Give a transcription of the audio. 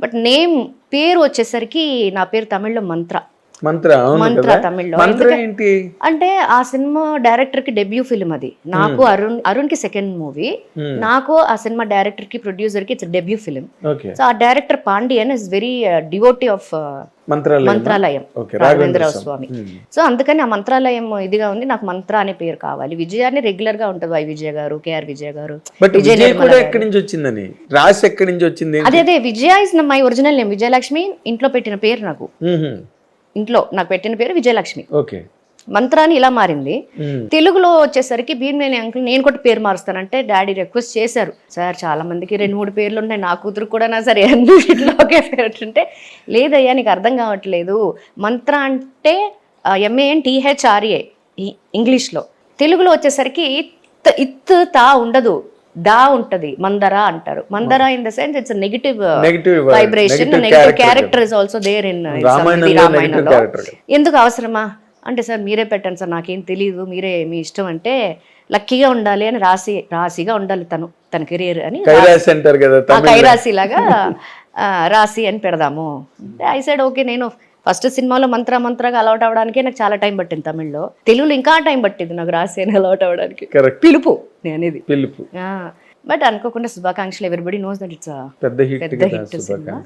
But name పేరు వచ్చేసరికి నా పేరు తమిళ్లో మంత్ర. మంత్ర, అవును మంత్ర కదా. తమిళ్లో. మంత్ర ఏంటి? అంటే ఆ సినిమా డైరెక్టర్ కి డెబ్యూ ఫిల్మ్ అది. నాకు అరుణ్ కి సెకండ్ మూవీ, నాకు ఆ సినిమా డైరెక్టర్ కి ప్రొడ్యూసర్ కి it's debut film. Okay. So ఆ director Pandian is very devotee of Mantralayam, Raghavendra Rao Swamy. So అందుకని ఆ మంత్రాలయం ఇదిగా ఉంది, నాకు మంత్ర అనే పేరు కావాలి. విజయాన్ని రెగ్యులర్ గా ఉంటుంది, వై విజయ గారు, కేఆర్ విజయ గారు. బట్ విజయ్ కూడా ఎక్కడి నుంచి వచ్చిందని, రాసి ఎక్కడి నుంచి వచ్చింది? అదే Vijaya is my original name. Vijayalakshmi ఇంట్లో పెట్టిన పేరు నాకు. ఇంట్లో నాకు పెట్టిన పేరు విజయలక్ష్మి. ఓకే. మంత్రాన్ని ఇలా మారింది. తెలుగులో వచ్చేసరికి భీమనేని అంకుల్ నేను కూడా పేరు మారుస్తానంటే డాడీ రిక్వెస్ట్ చేశారు, సార్ చాలా మందికి 2-3 పేర్లు ఉన్నాయి, నా కూతురు కూడా నా సరే అన్నిట్లో ఒకే పేరు అంటే, లేదయ్యా నీకు అర్థం కావట్లేదు, మంత్ర అంటే MANTHRA ఇంగ్లీష్లో, తెలుగులో వచ్చేసరికి ఇత్ తా ఉండదు, దా ఉంటది, మందర అంటారు. Manthara in the sense it's negative vibration, negative character is also there in రామాయణంలో. ఎందుకు అవసరమా అంటే, సార్ మీరే పెట్టండి సార్, నాకేం తెలియదు, మీరే మీ ఇష్టం అంటే, లక్కీగా ఉండాలి అని రాశిగా ఉండాలి తన కెరీర్ అని, కైరాశి లాగా రాశి అని పెడదాము. I side okay. నేను ఫస్ట్ సినిమాలో మంత్రగా అలౌట్ అవ్వడానికి నాకు చాలా టైం పట్టింది తమిళ్లో. తెలుగులో ఇంకా టైం పట్టింది నాకు రాశి అని అలౌట్ అవ్వడానికి. పిలుపు అనేది పిలుపు. బట్ అనుకోకుండా శుభాకాంక్షలు, ఎవరిబడి నోస్ దట్ ఇట్స్ పెద్ద హిట్ సినిమా.